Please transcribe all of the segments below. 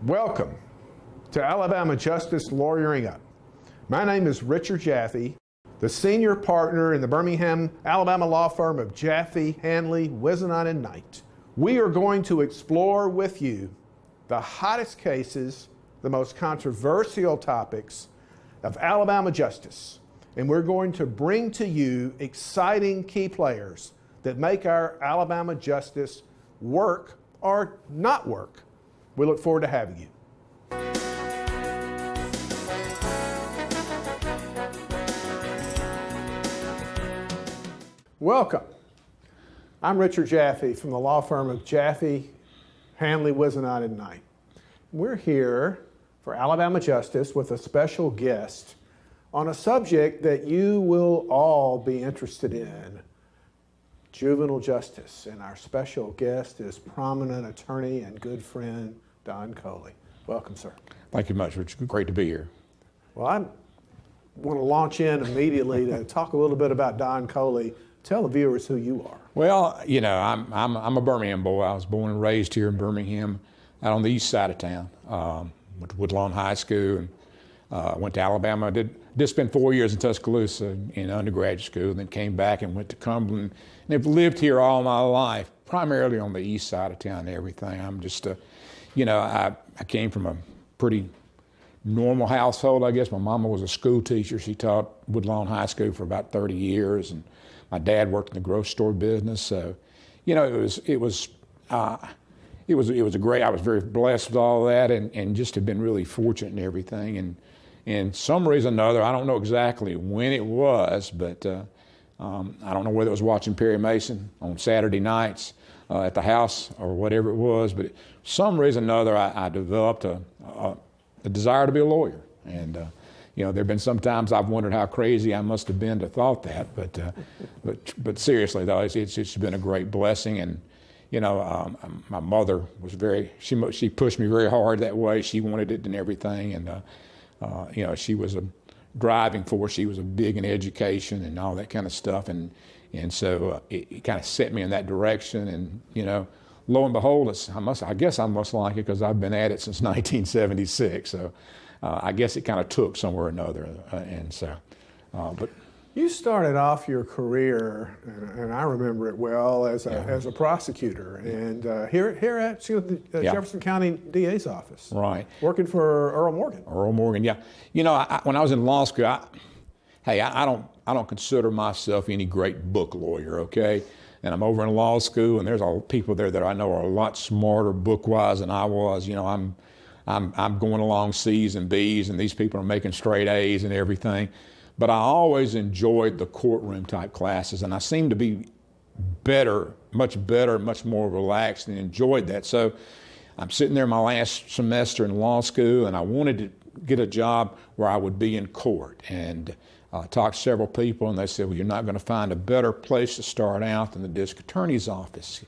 Welcome to Alabama Justice Lawyering Up. My name is Richard Jaffe, the senior partner in the Birmingham, Alabama law firm of Jaffe, Hanle, Whisonant, and Knight. We are going to explore with you the hottest cases, the most controversial topics of Alabama justice, and we're going to bring to you exciting key players that make our Alabama justice work or not work. We look forward to having you. Welcome. I'm Richard Jaffe from the law firm of Jaffe, Hanle, Whisonant, and Knight. We're here for Alabama Justice with a special guest on a subject that you will all be interested in, juvenile justice. And our special guest is prominent attorney and good friend, Don Colee. Welcome, sir. Thank you much, Richard. Great to be here. Well, I want to launch in immediately to talk a little bit about Don Colee. Tell the viewers who you are. Well, you know, I'm a Birmingham boy. I was born and raised here in Birmingham, out on the east side of town. Went to Woodlawn High School and went to Alabama. Did spend 4 years in Tuscaloosa in undergraduate school, and then came back and went to Cumberland. And have lived here all my life, primarily on the east side of town and everything. I'm just, you know, I came from a pretty normal household, I guess. My mama was a school teacher. She taught Woodlawn High School for about 30 years, and my dad worked in the grocery store business. So, you know, it was a great. I was very blessed with all that, and just have been really fortunate in everything. And some reason or another, I don't know exactly when it was, but I don't know whether it was watching Perry Mason on Saturday nights at the house or whatever it was, but some reason or another, I developed a desire to be a lawyer. And you know, there have been some times I've wondered how crazy I must have been to thought that, but seriously though, it's been a great blessing. And you know, my mother was she pushed me very hard that way. She wanted it and everything, and you know, she was a driving force. She was a big in education and all that kind of stuff, and so it kind of set me in that direction. And you know, lo and behold, I guess I must like it because I've been at it since 1976. So I guess it kind of took somewhere or another, and so. But you started off your career, and I remember it well, as a prosecutor, and here at the Jefferson County DA's office. Right. Working for Earl Morgan. Earl Morgan, yeah. You know, when I was in law school, I don't consider myself any great book lawyer, okay? And I'm over in law school, and there's all people there that I know are a lot smarter book-wise than I was. You know, I'm going along C's and B's, and these people are making straight A's and everything. But I always enjoyed the courtroom type classes, and I seemed to be much more relaxed, and enjoyed that. So I'm sitting there my last semester in law school, and I wanted to get a job where I would be in court. And I talked to several people, and they said, well, you're not going to find a better place to start out than the district attorney's office.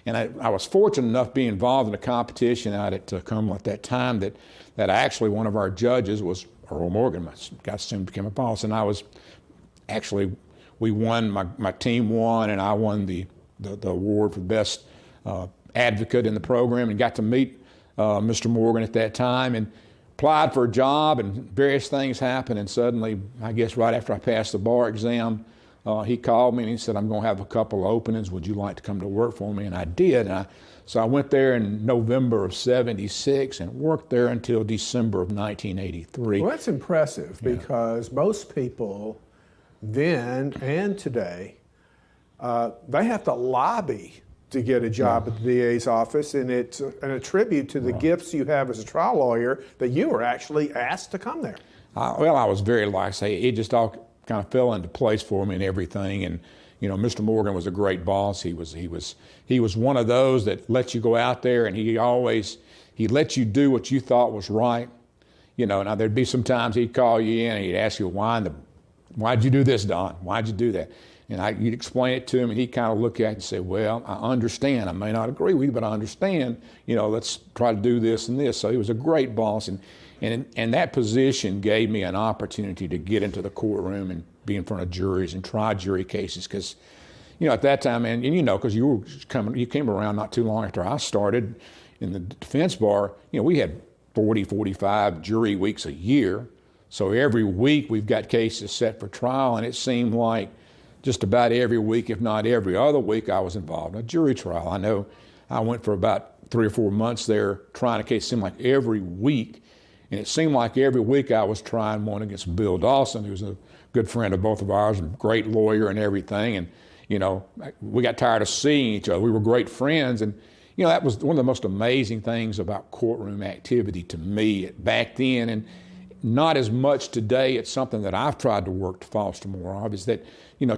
And I was fortunate enough to be involved in a competition out at Cumberland at that time that actually one of our judges was Earl Morgan. My guy soon became a boss, and we won, my team won, and I won the award for best advocate in the program, and got to meet Mr. Morgan at that time, and applied for a job, and various things happened, and suddenly, I guess right after I passed the bar exam, he called me and he said, I'm going to have a couple of openings. Would you like to come to work for me? And I did. So I went there in November of '76 and worked there until December of 1983. Well, that's impressive because most people then and today, they have to lobby to get a job at the DA's office, and it's a tribute to the gifts you have as a trial lawyer that you were actually asked to come there. Well, I was very, like I say, it just all kind of fell into place for me and everything. And you know, Mr. Morgan was a great boss. He was one of those that lets you go out there, and he let you do what you thought was right. You know, now there'd be some times he'd call you in and he'd ask you, why'd you do this, Don? Why'd you do that? And you'd explain it to him, and he'd kind of look at it and say, well, I understand. I may not agree with you, but I understand. You know, let's try to do this and this. So he was a great boss, and that position gave me an opportunity to get into the courtroom and be in front of juries and try jury cases. Because, you know, at that time, and you know, because you came around not too long after I started in the defense bar, you know, we had 40, 45 jury weeks a year. So every week we've got cases set for trial, and it seemed like just about every week, if not every other week, I was involved in a jury trial. I know I went for about 3 or 4 months there trying a case. It seemed like every week, and it seemed like every week I was trying one against Bill Dawson, who's a good friend of both of ours, and great lawyer and everything. And, we got tired of seeing each other. We were great friends, and, that was one of the most amazing things about courtroom activity to me back then, and not as much today. It's something that I've tried to work to foster more of, is that,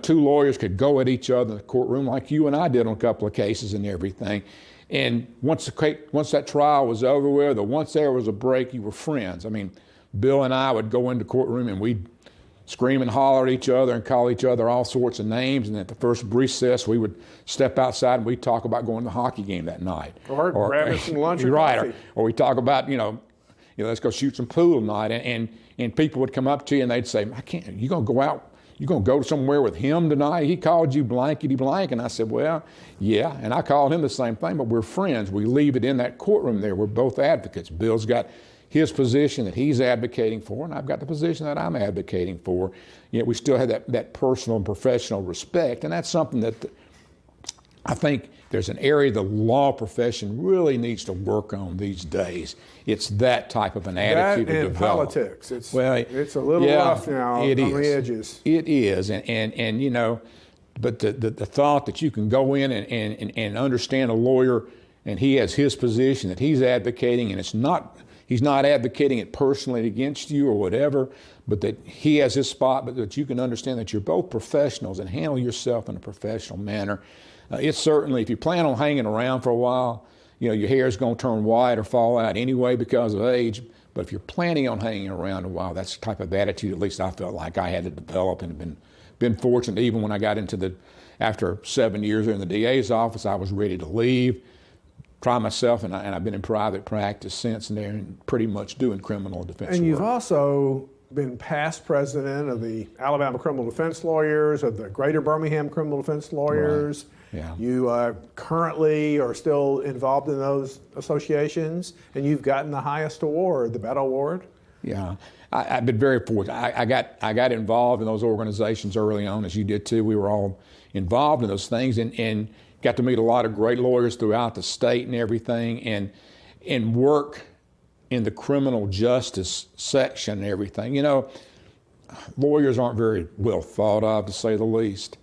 two lawyers could go at each other in the courtroom like you and I did on a couple of cases and everything. And once that trial was over with, or once there was a break, you were friends. I mean, Bill and I would go into the courtroom and we'd scream and holler at each other and call each other all sorts of names. And at the first recess, we would step outside and we'd talk about going to the hockey game that night. Or grabbing some lunch or right, coffee. Or we talk about, let's go shoot some pool tonight. And people would come up to you and they'd say, I can't, you going to go out? You going to go somewhere with him tonight? He called you blankety blank. And I said, well, yeah. And I called him the same thing, but we're friends. We leave it in that courtroom there. We're both advocates. Bill's got his position that he's advocating for, and I've got the position that I'm advocating for. Yet we still have that personal and professional respect. And that's something that I think there's an area the law profession really needs to work on these days. It's that type of an attitude to develop. Politics. It's a little rough now on the edges. It is, and but the thought that you can go in and understand a lawyer, and he has his position that he's advocating, and he's not advocating it personally against you or whatever, but that he has his spot, but that you can understand that you're both professionals and handle yourself in a professional manner. It's certainly, if you plan on hanging around for a while, your hair is going to turn white or fall out anyway because of age. But if you're planning on hanging around a while, that's the type of attitude at least I felt like I had to develop, and been fortunate. Even when I got after 7 years in the DA's office, I was ready to leave, try myself, and I've been in private practice since then, and pretty much doing criminal defense work. And you've also been past president of the Alabama Criminal Defense Lawyers, of the Greater Birmingham Criminal Defense Lawyers. Right. Yeah. You currently are still involved in those associations, and you've gotten the highest award, the Battle Award. Yeah, I've been very fortunate. I got involved in those organizations early on, as you did too. We were all involved in those things, and got to meet a lot of great lawyers throughout the state and everything, and work in the criminal justice section and everything. Lawyers aren't very well thought of, to say the least.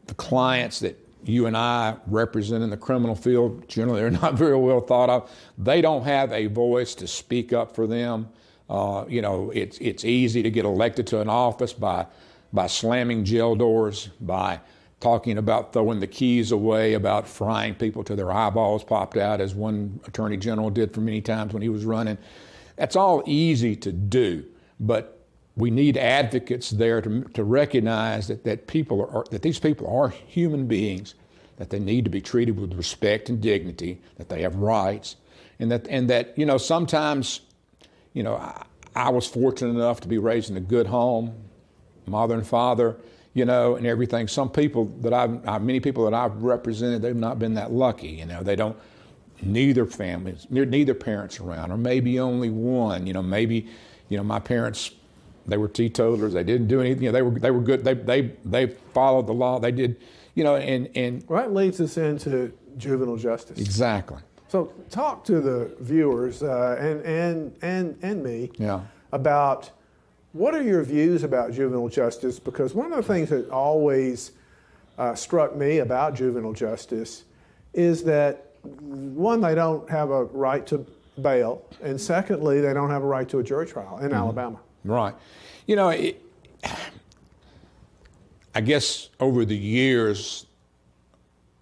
The clients that you and I represent in the criminal field, generally they're not very well thought of. They don't have a voice to speak up for them. It's easy to get elected to an office by slamming jail doors, by talking about throwing the keys away, about frying people till their eyeballs popped out, as one attorney general did for many times when he was running. That's all easy to do, but we need advocates there to recognize that these people are human beings, that they need to be treated with respect and dignity, that they have rights, and that sometimes, I was fortunate enough to be raised in a good home, mother and father, and everything. Many people that I've represented, they've not been that lucky. They don't, neither parents around, or maybe only one. Maybe, my parents, they were teetotalers. They didn't do anything. They were good. They followed the law. They did, and well, that leads us into juvenile justice. Exactly. So talk to the viewers and me about what are your views about juvenile justice? Because one of the things that always struck me about juvenile justice is that, one, they don't have a right to bail, and secondly, they don't have a right to a jury trial in Alabama. Right. I guess over the years,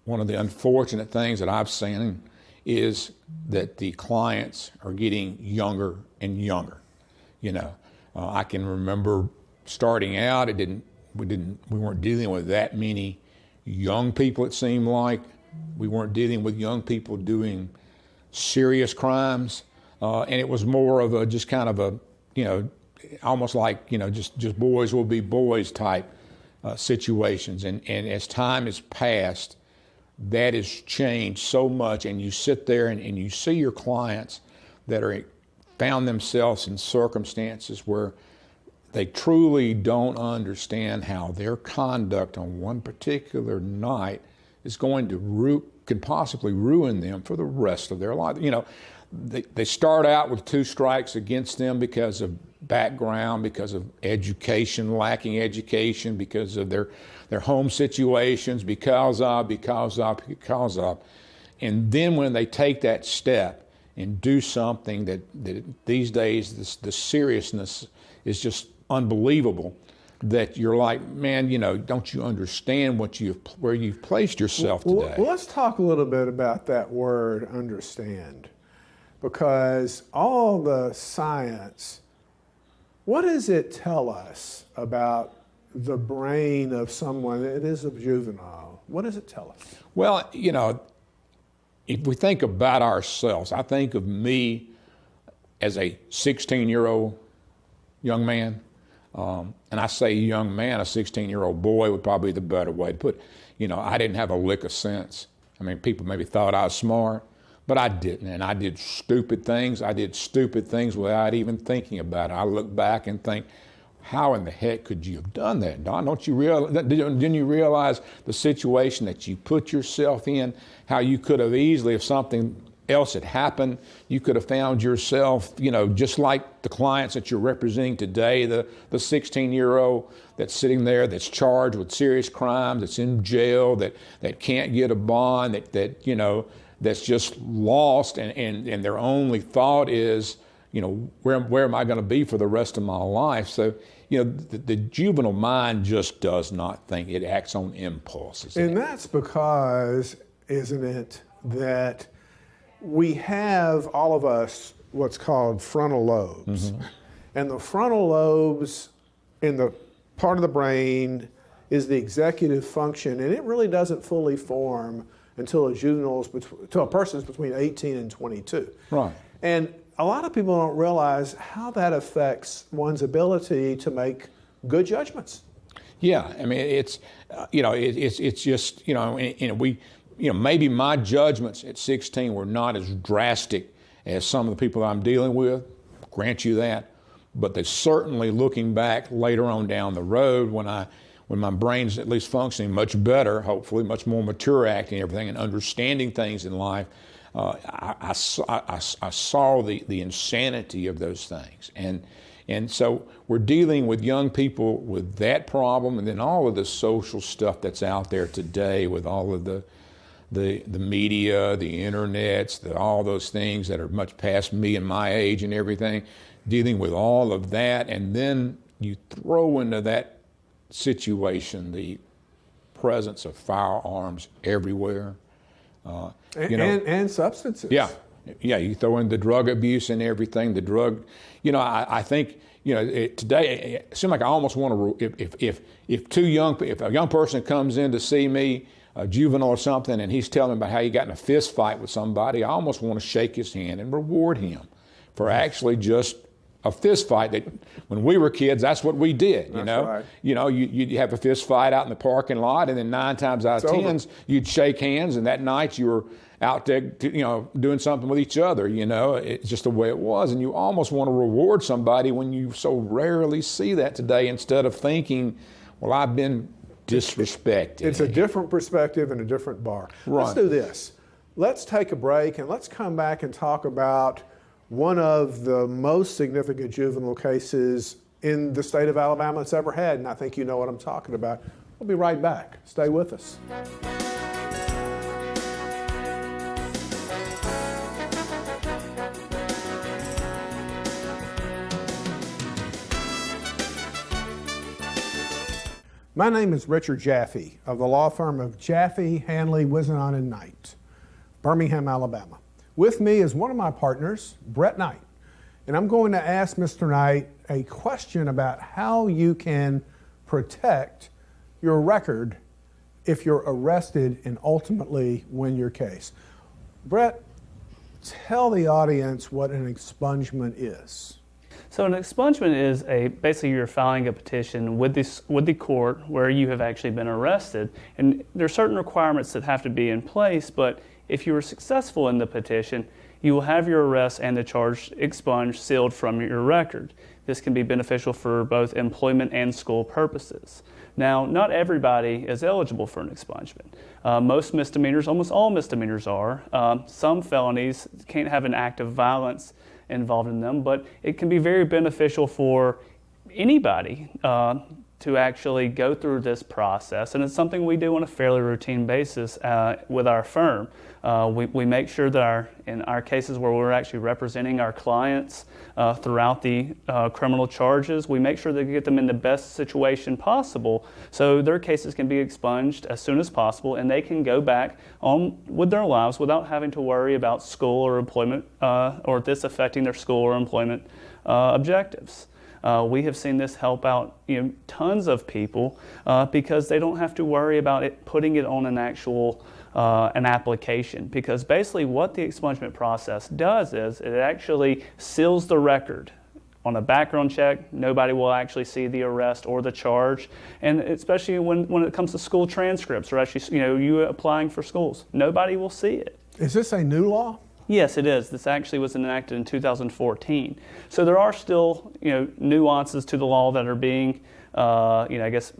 one of the unfortunate things that I've seen is that the clients are getting younger and younger. I can remember starting out, we weren't dealing with that many young people, it seemed like. We weren't dealing with young people doing serious crimes, and it was more of almost like, just boys will be boys type situations. And as time has passed, that has changed so much, and you sit there and you see your clients that are found themselves in circumstances where they truly don't understand how their conduct on one particular night is going to could possibly ruin them for the rest of their life. You know, they start out with 2 strikes against them because of background, because of education, lacking education, because of their home situations, because of. And then when they take that step and do something that these days, the seriousness is just unbelievable, that you're like, man, you know, don't you understand where you've placed yourself today? Well, let's talk a little bit about that word, understand, because all the science, what does it tell us about the brain of someone that is a juvenile? What does it tell us? Well, you know, if we think about ourselves, I think of me as a 16-year-old young man. And I say young man, a 16-year-old boy would probably be the better way to put it. You know, I didn't have a lick of sense. I mean, people maybe thought I was smart, but I didn't. And I did stupid things. I did stupid things without even thinking about it. I look back and think, how in the heck could you have done that, Don? Didn't you realize the situation that you put yourself in, how you could have easily, if something else had happened, you could have found yourself, you know, just like the clients that you're representing today, the 16-year-old that's sitting there, that's charged with serious crimes, that's in jail, that can't get a bond, that you know, that's just lost, and their only thought is, you know, where am I going to be for the rest of my life? So, you know, the juvenile mind just does not think. It acts on impulses. And that's because, isn't it, that we have, all of us, what's called frontal lobes. Mm-hmm. And the frontal lobes in the part of the brain is the executive function, and it really doesn't fully form until a person's between 18 and 22. Right. And a lot of people don't realize how that affects one's ability to make good judgments. Yeah, I mean, it's just, you know, and we, you know, maybe my judgments at 16 were not as drastic as some of the people I'm dealing with, grant you that, but they're certainly, looking back later on down the road when my brain's at least functioning much better, hopefully much more mature acting and everything and understanding things in life, I saw the insanity of those things. And so we're dealing with young people with that problem, and then all of the social stuff that's out there today with all of the media, the internets, all those things that are much past me and my age and everything, dealing with all of that. And then you throw into that situation the presence of firearms everywhere. And substances. Yeah, you throw in the drug abuse and everything, the drug, you know, I think, you know, today, it seems like I almost want to, if a young person comes in to see me, a juvenile or something, and he's telling me about how he got in a fist fight with somebody, I almost want to shake his hand and reward him for actually just a fist fight. That when we were kids, that's what we did. You know, right. You know, you'd have a fist fight out in the parking lot, and then 9 times out of 10, you'd shake hands, and that night you were out there, you know, doing something with each other. You know, it's just the way it was, and you almost want to reward somebody when you so rarely see that today. Instead of thinking, well, I've been disrespected. It's a different perspective and a different bar. Right. Let's do this. Let's take a break, and let's come back and talk about one of the most significant juvenile cases in the state of Alabama that's ever had, and I think you know what I'm talking about. We'll be right back. Stay with us. My name is Richard Jaffe of the law firm of Jaffe, Hanle, Whisonant, and Knight, Birmingham, Alabama. With me is one of my partners, Brett Knight, and I'm going to ask Mr. Knight a question about how you can protect your record if you're arrested and ultimately win your case. Brett, tell the audience what an expungement is. So an expungement is basically you're filing a petition with the court where you have actually been arrested, and there are certain requirements that have to be in place, but if you were successful in the petition, you will have your arrest and the charge expunged, sealed from your record. This can be beneficial for both employment and school purposes. Now, not everybody is eligible for an expungement. Most misdemeanors, almost all misdemeanors are. Some felonies can't have an act of violence involved in them, but it can be very beneficial for anybody to actually go through this process, and it's something we do on a fairly routine basis with our firm. We make sure that in our cases where we're actually representing our clients throughout the criminal charges, we make sure they get them in the best situation possible so their cases can be expunged as soon as possible and they can go back on with their lives without having to worry about school or employment or this affecting their school or employment objectives. We have seen this help out tons of people because they don't have to worry about putting it on an actual an application, because basically what the expungement process does is it actually seals the record. On a background check, nobody will actually see the arrest or the charge, and especially when it comes to school transcripts or actually you applying for schools, nobody will see it. Is this a new law? Yes, it is. This actually was enacted in 2014. So there are still, nuances to the law that are being, I guess,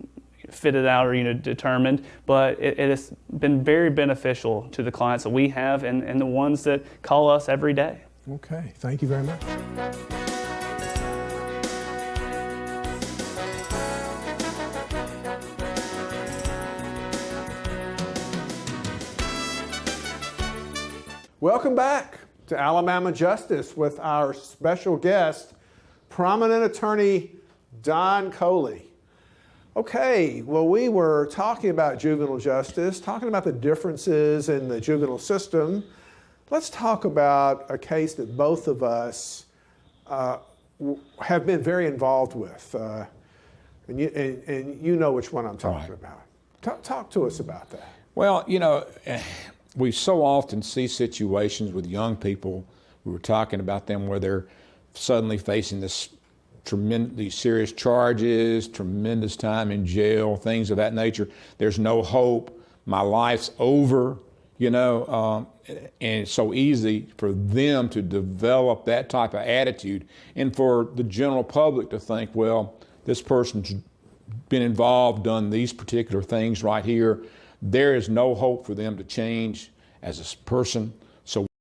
fitted out or determined. But it has been very beneficial to the clients that we have and the ones that call us every day. Okay, thank you very much. Welcome back to Alabama Justice with our special guest, prominent attorney Don Colee. Okay, well, we were talking about juvenile justice, talking about the differences in the juvenile system. Let's talk about a case that both of us have been very involved with, and you know which one I'm talking about. Talk to us about that. Well, we so often see situations with young people, we were talking about them, where they're suddenly facing these serious charges, tremendous time in jail, things of that nature. There's no hope. My life's over, and it's so easy for them to develop that type of attitude, and for the general public to think, well, this person's been involved, done these particular things right here. There is no hope for them to change as a person. So